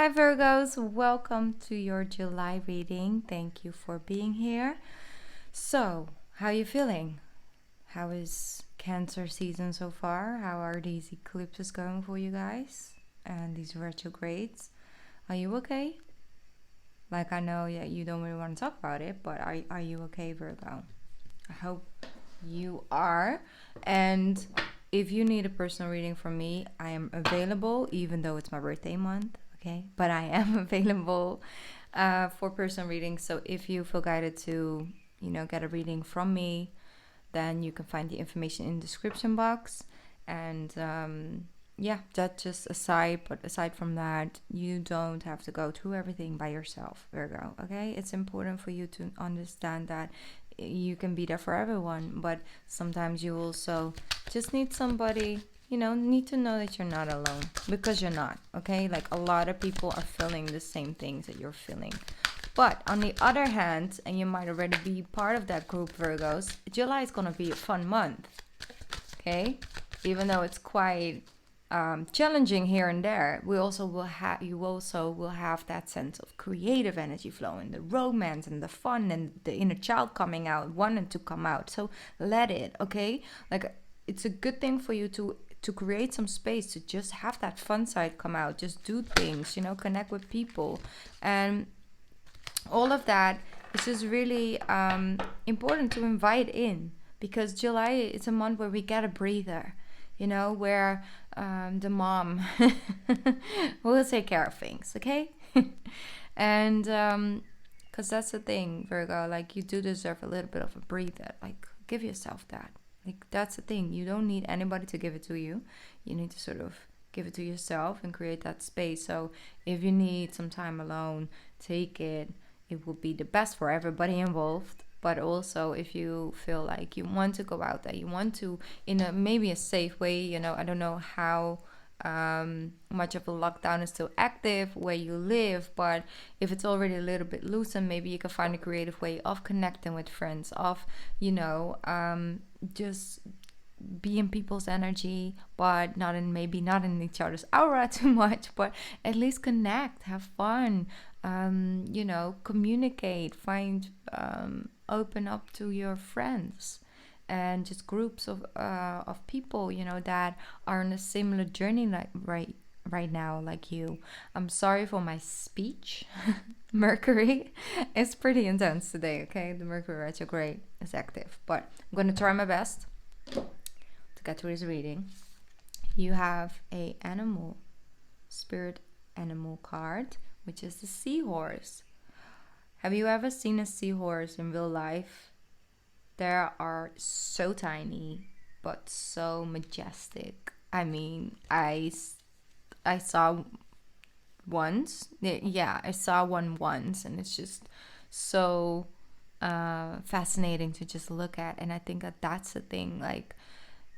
Hi Virgos, welcome to your July reading. Thank you for being here. So, how are you feeling? How is Cancer season so far? How are these eclipses going for you guys? And these retrogrades? Are you okay? Like, I know that you don't really want to talk about it, but are you okay, Virgo? I hope you are. And if you need a personal reading from me, I am available, even though it's my birthday month. Okay, but I am available for personal readings. So if you feel guided to, get a reading from me, then you can find the information in the description box. And that's just aside. But aside from that, you don't have to go through everything by yourself, Virgo. Okay, it's important for you to understand that you can be there for everyone, but sometimes you also just need somebody, need to know that you're not alone, because you're not. Okay, like a lot of people are feeling the same things that you're feeling. But on the other hand, and you might already be part of that group, Virgos, July is gonna be a fun month. Okay, even though it's quite challenging here and there, you also will have that sense of creative energy flowing, the romance and the fun and the inner child coming out, wanting to come out. So let it, okay? Like, it's a good thing for you to create some space to just have that fun side come out, just do things, connect with people, and all of that is just really important to invite in, because July is a month where we get a breather, where the mom will take care of things, okay? And because that's the thing, Virgo, like, you do deserve a little bit of a breather. Like, give yourself that. Like, that's the thing. You don't need anybody to give it to you. You need to sort of give it to yourself and create that space. So if you need some time alone, take it. It will be the best for everybody involved. But also, if you feel like you want to go out there, you want to, in a maybe a safe way, I don't know how much of a lockdown is still active where you live, but if it's already a little bit loosened, maybe you can find a creative way of connecting with friends, of, just be in people's energy, but not in each other's aura too much, but at least connect, have fun, communicate, find, open up to your friends and just groups of people, that are on a similar journey, like right now, like you. I'm sorry for my speech. Mercury is pretty intense today, okay? The Mercury retrograde is active, but I'm gonna try my best to get through this reading. You have a spirit animal card, which is the seahorse. Have you ever seen a seahorse in real life? They are so tiny, but so majestic. I mean, I saw once. Yeah, I saw one once, and it's just so fascinating to just look at. And I think that that's the thing. Like,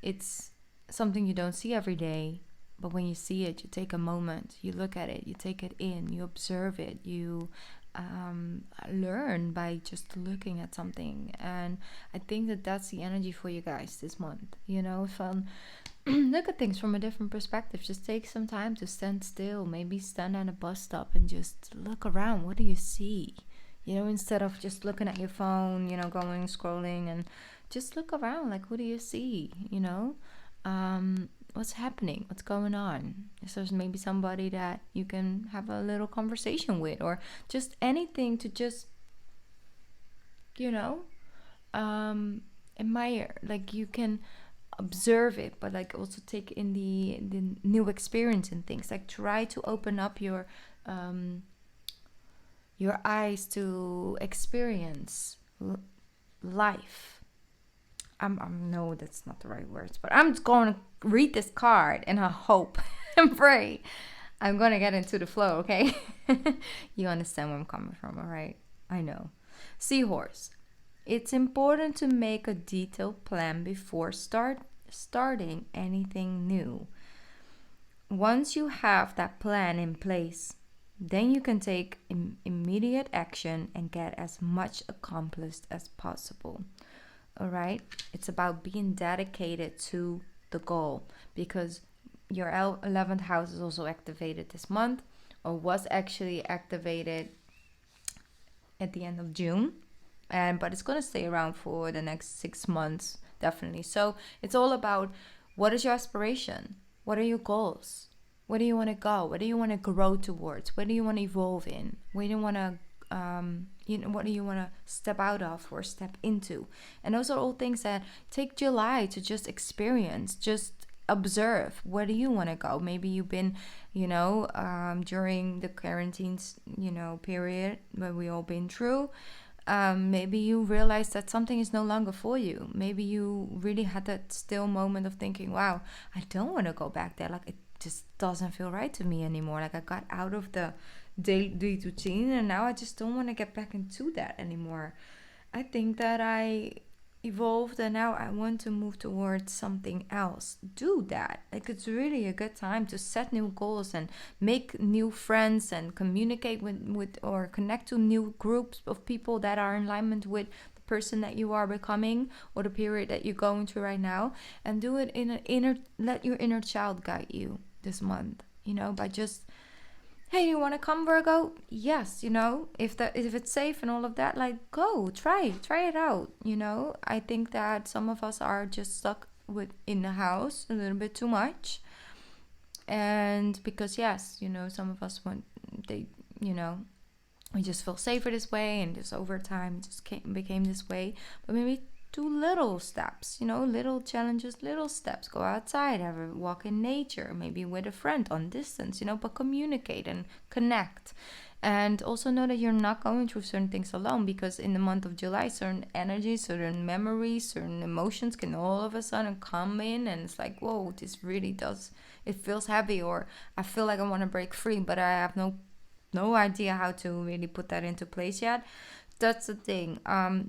it's something you don't see every day, but when you see it, you take a moment, you look at it, you take it in, you observe it, you learn by just looking at something. And I think that that's the energy for you guys this month, look at things from a different perspective. Just take some time to stand still, maybe stand at a bus stop and just look around. What do you see? Instead of just looking at your phone, going scrolling, and just look around. Like, what do you see? What's happening? What's going on? Is there maybe somebody that you can have a little conversation with, or just anything to just, admire? Like, you can observe it, but like also take in the new experience and things. Like, try to open up your eyes to experience life. No, that's not the right words, but I'm just going to read this card and I hope and pray I'm going to get into the flow, okay? You understand where I'm coming from, all right? I know. Seahorse. It's important to make a detailed plan before starting anything new. Once you have that plan in place, then you can take immediate action and get as much accomplished as possible. All right, it's about being dedicated to the goal, because your 11th house is also activated this month, or was actually activated at the end of June. But it's going to stay around for the next 6 months, definitely. So it's all about, what is your aspiration? What are your goals? Where do you want to go? Where do you want to grow towards? Where do you want to evolve in? Where do you want to what do you want to step out of or step into? And those are all things that take July to just experience, just observe. Where do you want to go? Maybe you've been, during the quarantine, period where we all been through. Maybe you realize that something is no longer for you. Maybe you really had that still moment of thinking, wow, I don't want to go back there. Like, it just doesn't feel right to me anymore. Like, I got out of the daily routine and now I just don't want to get back into that anymore. I think that I evolved and now I want to move towards something else. Do that. Like, it's really a good time to set new goals and make new friends and communicate with or connect to new groups of people that are in alignment with the person that you are becoming or the period that you're going through right now. And do it let your inner child guide you this month, by just, hey, you want to come, Virgo? Yes, if it's safe and all of that, like, go, try it out, I think that some of us are just stuck in the house a little bit too much. And because, yes, some of us we just feel safer this way, and just over time it just became this way. But maybe do little steps, little challenges, little steps. Go outside, have a walk in nature, maybe with a friend on distance, but communicate and connect. And also know that you're not going through certain things alone, because in the month of July, certain energies, certain memories, certain emotions can all of a sudden come in, and it's like, whoa, this really it feels heavy, or I feel like I want to break free, but I have no idea how to really put that into place yet. That's the thing.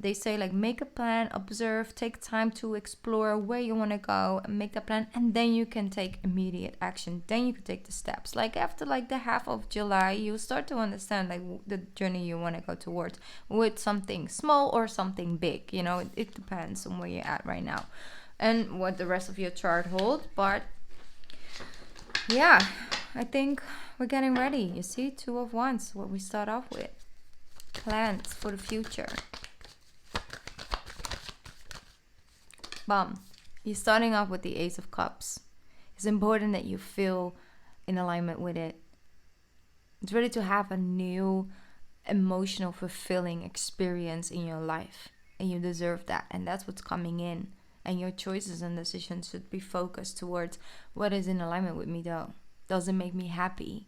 They say, like, make a plan, observe, take time to explore where you want to go, and make that plan, and then you can take immediate action. Then you can take the steps. Like, after like the half of July, you start to understand like the journey you want to go towards, with something small or something big. It depends on where you're at right now and what the rest of your chart holds. But yeah, I think we're getting ready. You see, 2 of Wands, what we start off with. Plans for the future. Bum. You're starting off with the Ace of Cups. It's important that you feel in alignment with it. It's ready to have a new emotional fulfilling experience in your life, and you deserve that, and that's what's coming in. And your choices and decisions should be focused towards, what is in alignment with me though? Does it make me happy?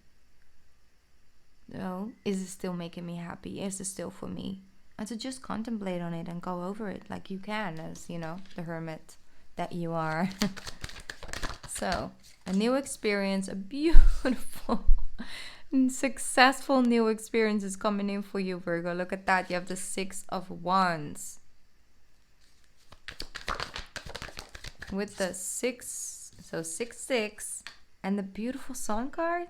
No, is it still making me happy? Is it still for me? And to just contemplate on it and go over it like you can, as the hermit that you are. So, a new experience, a beautiful successful new experience is coming in for you, Virgo. Look at that. You have the 6 of Wands with the 6, so 6 and the beautiful Sun card.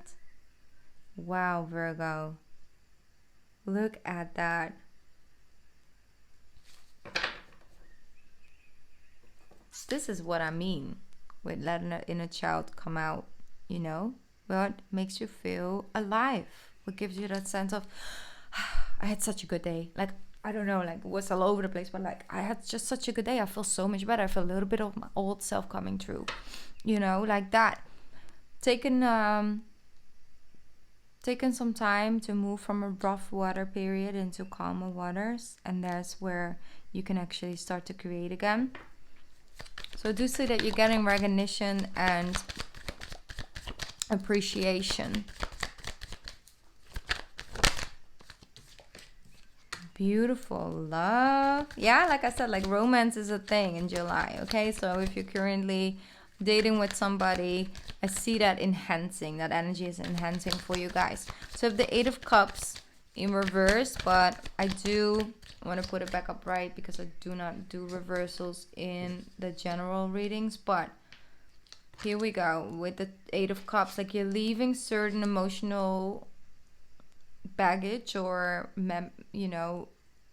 Wow, Virgo. Look at that. This is what I mean with letting an inner child come out, What makes you feel alive? What gives you that sense of, I had such a good day. Like, I don't know, like, it was all over the place, but like, I had just such a good day. I feel so much better. I feel a little bit of my old self coming through, like that. Taking some time to move from a rough water period into calmer waters, and that's where you can actually start to create again. So I do see that you're getting recognition and appreciation. Beautiful love. Yeah, like I said, like, romance is a thing in July, okay? So if you're currently dating with somebody, I see that enhancing. That energy is enhancing for you guys. So if the 8 of Cups in reverse, but I do want to put it back up right, because I do not do reversals in the general readings. But here we go with the 8 of Cups. Like, you're leaving certain emotional baggage or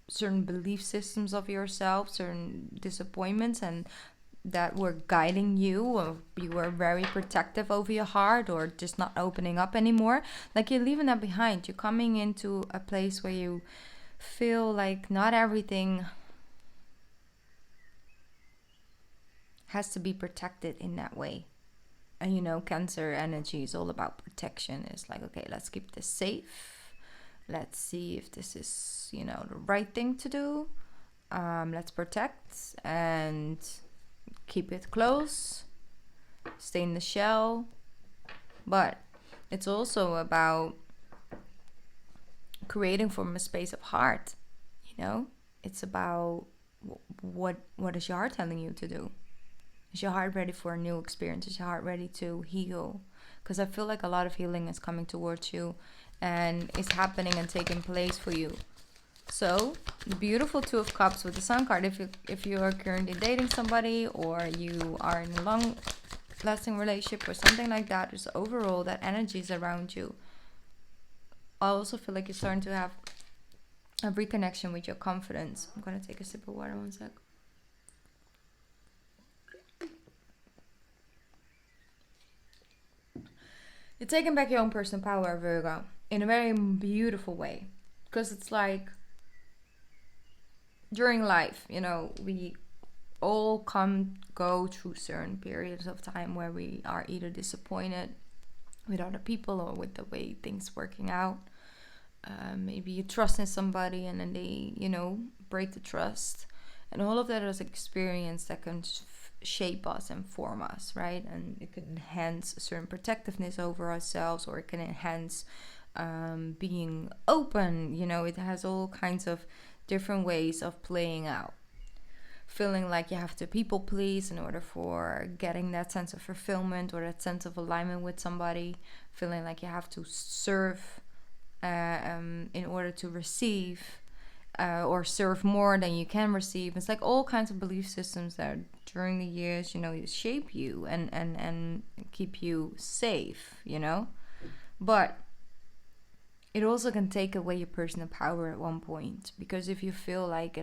certain belief systems of yourself, certain disappointments, and that were guiding you, or you were very protective over your heart, or just not opening up anymore. Like you're leaving that behind. You're coming into a place where you feel like not everything has to be protected in that way. And you know, Cancer energy is all about protection. It's like, okay, let's keep this safe. Let's see if this is, you know, the right thing to do. Let's protect and keep it close. Stay in the shell. But it's also about creating from a space of heart. You know, it's about what is your heart telling you to do? Is your heart ready for a new experience? Is your heart ready to heal? Because I feel like a lot of healing is coming towards you and is happening and taking place for you. So, the beautiful Two of Cups with the Sun card, if you are currently dating somebody, or you are in a long-lasting relationship or something like that, just overall, that energy is around you. I also feel like you're starting to have a reconnection with your confidence. I'm going to take a sip of water, 1 sec. You're taking back your own personal power, Virgo, in a very beautiful way. Because it's like, during life, you know, we all go through certain periods of time where we are either disappointed with other people or with the way things working out. Maybe you trust in somebody and then they, you know, break the trust. And all of that is experience that can shape us and form us, right? And it can enhance a certain protectiveness over ourselves, or it can enhance being open. You know, it has all kinds of different ways of playing out. Feeling like you have to people please in order for getting that sense of fulfillment or that sense of alignment with somebody. Feeling like you have to serve in order to receive, or serve more than you can receive. It's like all kinds of belief systems that during the years, you know, shape you and keep you safe, you know. But it also can take away your personal power at one point, because if you feel like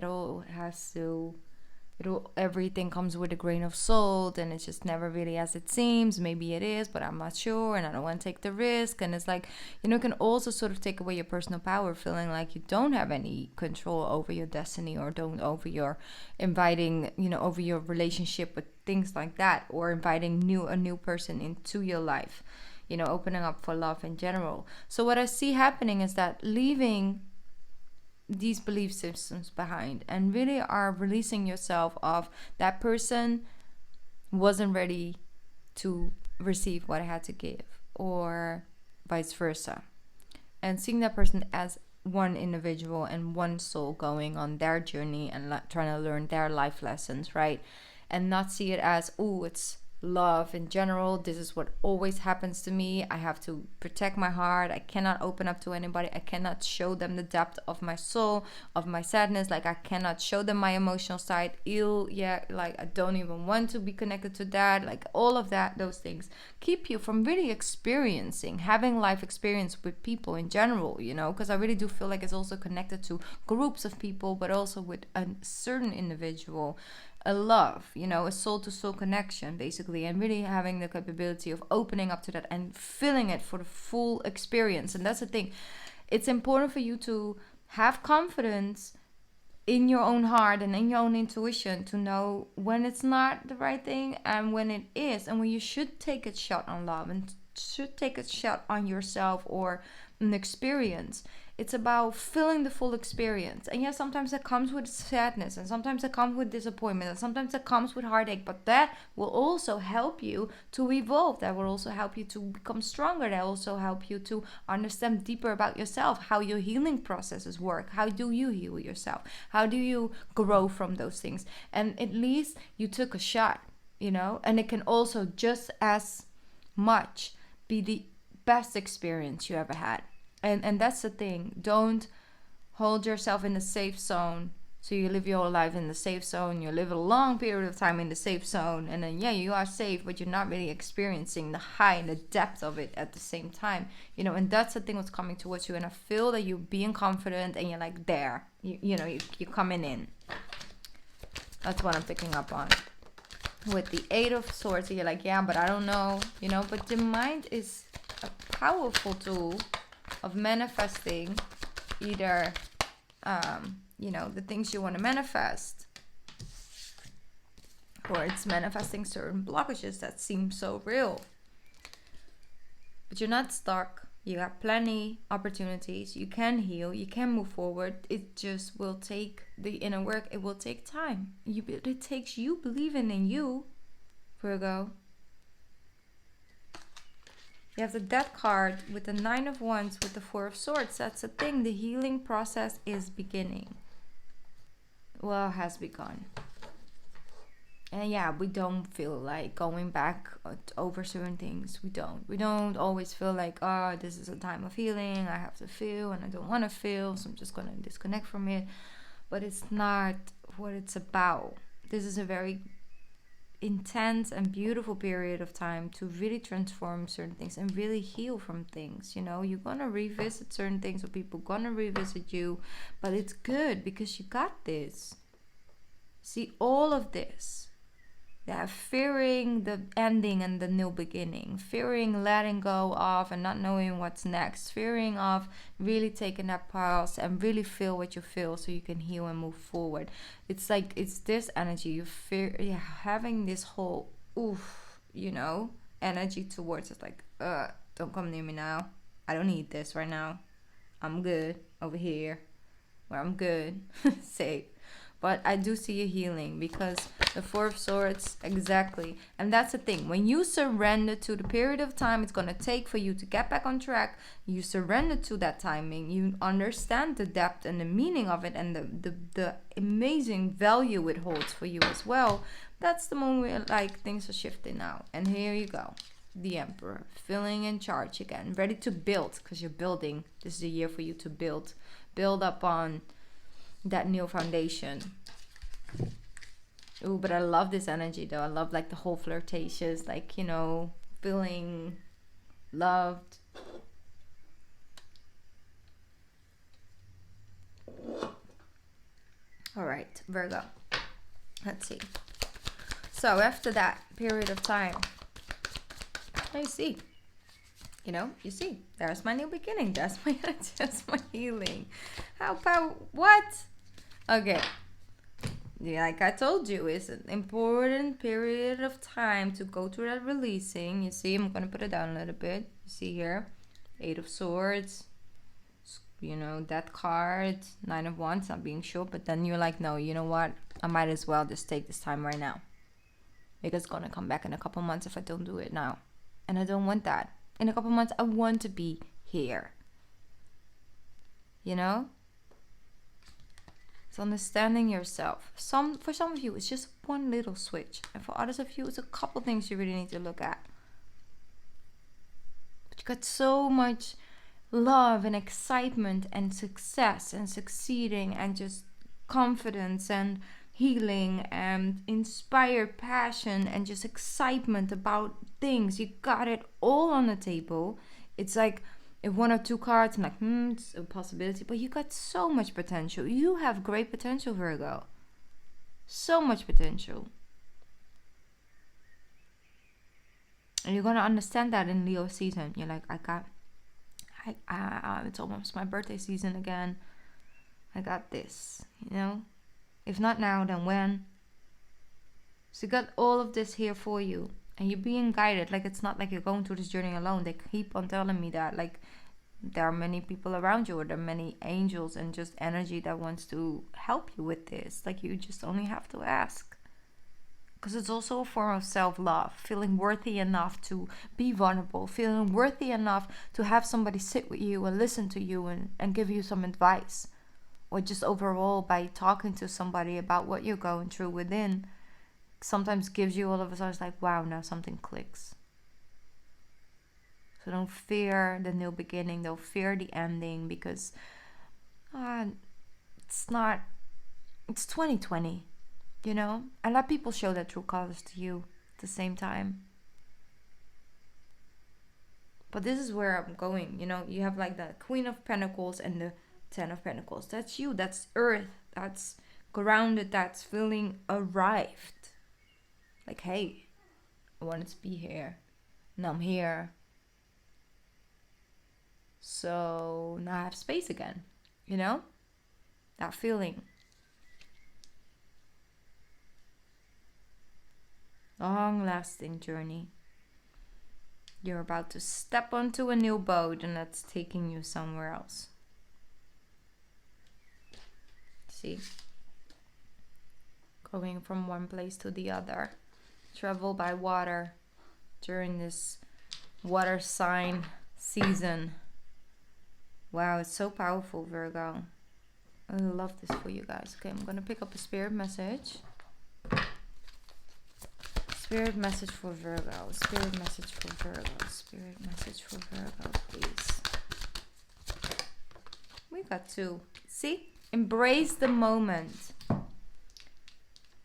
everything comes with a grain of salt and it's just never really as it seems, maybe it is, but I'm not sure and I don't want to take the risk, and it's like, you know, it can also sort of take away your personal power, feeling like you don't have any control over your destiny, or don't over your inviting, you know, over your relationship with things like that, or inviting a new person into your life, you know, opening up for love in general. So what I see happening is that leaving these belief systems behind and really are releasing yourself of that person wasn't ready to receive what I had to give, or vice versa, and seeing that person as one individual and one soul going on their journey and trying to learn their life lessons, right? And not see it as, oh, it's love in general, this is what always happens to me, I have to protect my heart, I cannot open up to anybody, I cannot show them the depth of my soul, of my sadness, like I cannot show them my emotional side, like I don't even want to be connected to that, like all of that, those things keep you from really experiencing, having life experience with people in general, you know, because I really do feel like it's also connected to groups of people, but also with a certain individual, a love, you know, a soul-to-soul connection, basically, and really having the capability of opening up to that and feeling it for the full experience. And that's the thing. It's important for you to have confidence in your own heart and in your own intuition to know when it's not the right thing and when it is, and when you should take a shot on love and should take a shot on yourself or an experience. It's about feeling the full experience. And yes, sometimes it comes with sadness, and sometimes it comes with disappointment, and sometimes it comes with heartache, but that will also help you to evolve. That will also help you to become stronger. That will also help you to understand deeper about yourself, how your healing processes work. How do you heal yourself? How do you grow from those things? And at least you took a shot, you know, and it can also just as much be the best experience you ever had. And that's the thing. Don't hold yourself in the safe zone. So you live your whole life in the safe zone. You live a long period of time in the safe zone. And then, yeah, you are safe, but you're not really experiencing the high and the depth of it at the same time. You know, and that's the thing what's coming towards you. And I feel that you're being confident and you're like there. You're coming in. That's what I'm picking up on. with the Eight of Swords. You're like, yeah, but I don't know, but the mind is a powerful tool of manifesting either, the things you want to manifest, or it's manifesting certain blockages that seem so real. But you're not stuck. You got plenty opportunities. You can heal. You can move forward. It just will take the inner work. It will take time. It takes you believing in you, Virgo. You have the Death card with the Nine of Wands with the Four of Swords. That's the thing. The healing process is beginning. Well, has begun. And yeah, we don't feel like going back over certain things. We don't always feel like, oh, this is a time of healing. I have to feel and I don't want to feel, so I'm just going to disconnect from it. But it's not what it's about. This is a very intense and beautiful period of time to really transform certain things and really heal from things. You're going to revisit certain things, or people going to revisit you. But it's good because you got this. See, all of this. Yeah, fearing the ending and the new beginning, fearing letting go of and not knowing what's next, fearing of really taking that pause and really feel what you feel so you can heal and move forward. It's like, it's this energy. You fear, having this whole energy towards it, like, don't come near me now. I don't need this right now. I'm good over here where I'm good, safe. But I do see a healing because the Four of Swords, exactly. And that's the thing. When you surrender to the period of time it's going to take for you to get back on track, you surrender to that timing. You understand the depth and the meaning of it and the amazing value it holds for you as well. That's the moment where, like, things are shifting now. And here you go. The Emperor, feeling in charge again. Ready to build because you're building. This is a year for you to build. Build up on that new foundation. Ooh, but I love this energy though. I love like the whole flirtatious, like, feeling loved. All right, Virgo. Let's see. So after that period of time, you see, there's my new beginning. That's my healing. How about what? Okay. Yeah, like I told you, it's an important period of time to go through that releasing. You see, I'm going to put it down a little bit. You see here, Eight of Swords, that card, Nine of Wands, not being sure. But then you're like, no, you know what? I might as well just take this time right now. Because it's going to come back in a couple months if I don't do it now. And I don't want that. In a couple months, I want to be here. It's understanding yourself. For some of you, it's just one little switch. And for others of you, it's a couple things you really need to look at. But you got so much love and excitement and success and succeeding and just confidence and healing and inspired passion and just excitement about things. You got it all on the table. It's like, if one or two cards, I'm like, it's a possibility. But you got so much potential. You have great potential, Virgo. So much potential. And you're going to understand that in Leo season. You're like, it's almost my birthday season again. I got this, If not now, then when? So you got all of this here for you. And you're being guided. Like, it's not like you're going through this journey alone. They keep on telling me that. Like, there are many people around you, or there are many angels and just energy that wants to help you with this. Like, you just only have to ask. Because it's also a form of self-love. Feeling worthy enough to be vulnerable. Feeling worthy enough to have somebody sit with you and listen to you and give you some advice. Or just overall, by talking to somebody about what you're going through within, sometimes gives you all of a sudden, it's like, wow, now something clicks. So don't fear the new beginning. Don't fear the ending, because it's 2020, and let people show their true colors to you at the same time. But this is where I'm going. You have like the Queen of Pentacles and the Ten of Pentacles. That's you. That's earth. That's grounded. That's feeling arrived. Like, hey, I wanted to be here. Now I'm here. So now I have space again. You know? That feeling. Long-lasting journey. You're about to step onto a new boat and that's taking you somewhere else. See? Going from one place to the other. Travel by water during this water sign season. Wow, it's so powerful, Virgo. I love this for you guys. Okay, I'm gonna pick up a spirit message. Spirit message for Virgo. Spirit message for Virgo. Spirit message for Virgo, please. We got 2. See? Embrace the moment.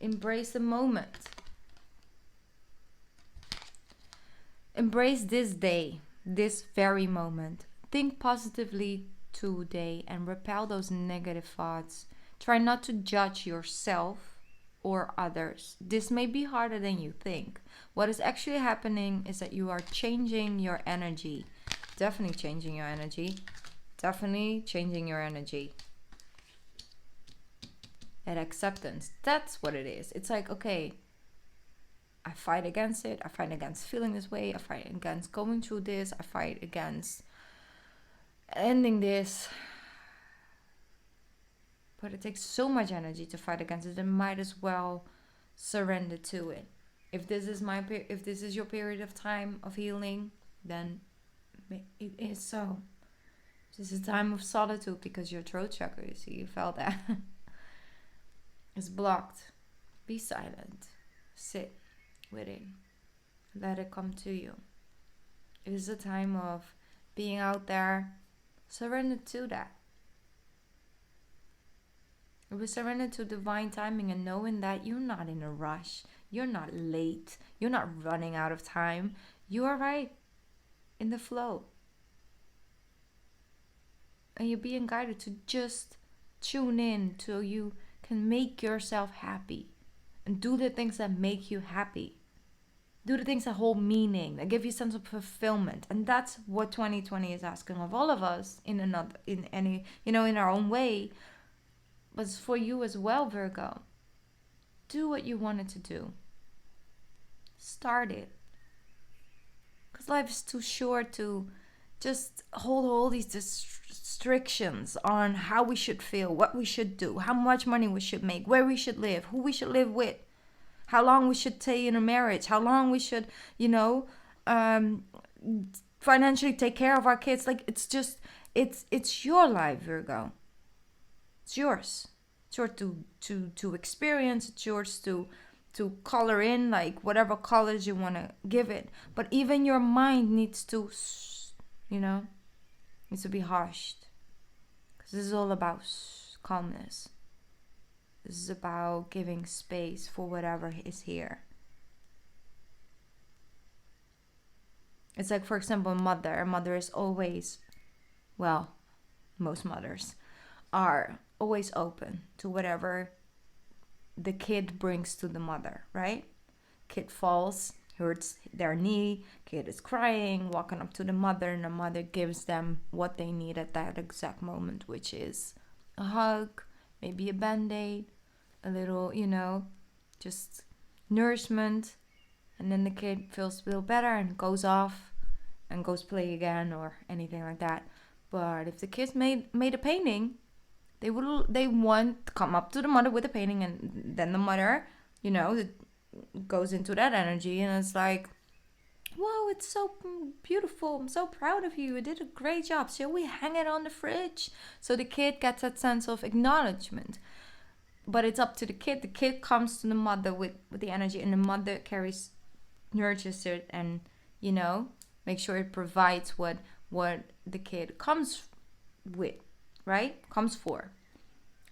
Embrace the moment. Embrace this day, this very moment. Think positively today and repel those negative thoughts. Try not to judge yourself or others. This may be harder than you think. What is actually happening is that you are changing your energy. Definitely changing your energy. Definitely changing your energy. And acceptance. That's what it is. It's like, okay, I fight against it. I fight against feeling this way. I fight against going through this. I fight against ending this. But it takes so much energy to fight against it. I might as well surrender to it. If this is your period of time of healing, then it is so. This is a time of solitude because your throat chakra, you see, you felt that, is blocked. Be silent. Sit with it. Let it come to you. It is a time of being out there. Surrender to that. It was surrender to divine timing and knowing that you're not in a rush. You're not late. You're not running out of time. You are right in the flow. And you're being guided to just tune in so you can make yourself happy. And do the things that make you happy. Do the things that hold meaning, that give you a sense of fulfillment. And that's what 2020 is asking of all of us in our own way. But it's for you as well, Virgo. Do what you wanted to do. Start it. Because life is too short to just hold all these restrictions on how we should feel, what we should do, how much money we should make, where we should live, who we should live with, how long we should stay in a marriage, how long we should, financially take care of our kids. Like, it's your life, Virgo. It's yours. It's yours to experience. It's yours to color in, like whatever colors you want to give it. But even your mind needs to, needs to be hushed. Because this is all about calmness. This is about giving space for whatever is here. It's like, for example, a mother is always, most mothers are always open to whatever the kid brings to the mother, right? Kid falls, hurts their knee, kid is crying, walking up to the mother, and the mother gives them what they need at that exact moment, which is a hug, maybe a band-aid, a little, just nourishment, and then the kid feels a little better and goes off and goes play again or anything like that. But if the kids made a painting, they want to come up to the mother with a painting, and then the mother, goes into that energy, and it's like, whoa, it's so beautiful, I'm so proud of you, you did a great job, shall we hang it on the fridge? So the kid gets that sense of acknowledgement. But it's up to the kid. The kid comes to the mother with the energy, and the mother nurtures it, and make sure it provides what the kid comes with, right? Comes for.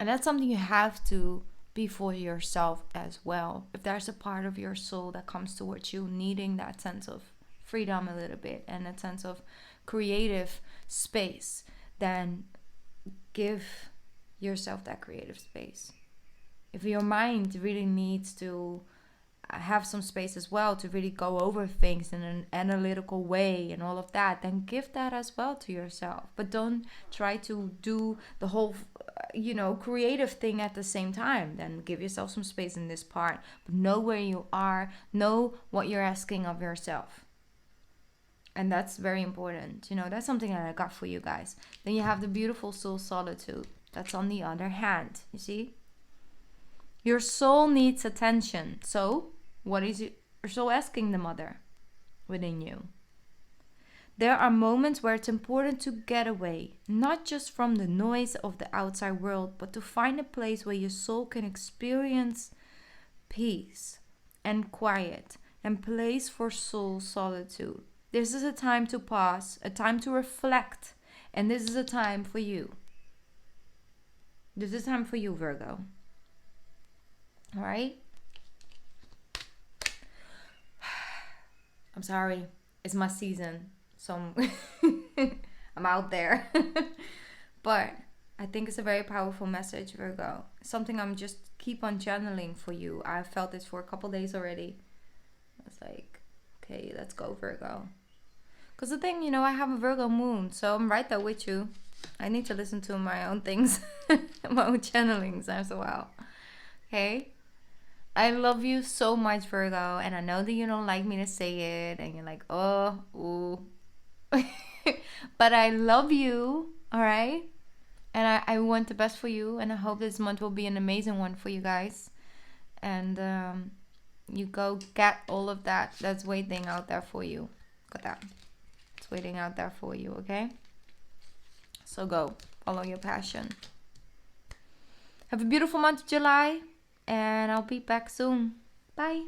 And that's something you have to be for yourself as well. If there's a part of your soul that comes towards you needing that sense of freedom a little bit and that sense of creative space, then give yourself that creative space. If your mind really needs to have some space as well to really go over things in an analytical way and all of that, then give that as well to yourself. But don't try to do the whole creative thing at the same time. Then give yourself some space in this part, but know where you are, know what you're asking of yourself. And that's very important. That's something that I got for you guys. Then you have the beautiful soul solitude. That's on the other hand. You see? Your soul needs attention. So, what is your soul asking the mother within you? There are moments where it's important to get away, not just from the noise of the outside world, but to find a place where your soul can experience peace and quiet, and place for soul solitude. This is a time to pause, a time to reflect, and this is a time for you. This is time for you, Virgo. All right? I'm sorry. It's my season. So I'm out there. But I think it's a very powerful message, Virgo. Something I'm just keep on channeling for you. I've felt this for a couple days already. I was like, okay, let's go, Virgo. Because the thing, I have a Virgo moon. So I'm right there with you. I need to listen to my own things. My own channelings as well. Okay? I love you so much, Virgo. And I know that you don't like me to say it. And you're like, oh, ooh. But I love you. Alright? And I want the best for you. And I hope this month will be an amazing one for you guys. And you go get all of that that's waiting out there for you. Got that. It's waiting out there for you, okay? So go. Follow your passion. Have a beautiful month of July. And I'll be back soon. Bye.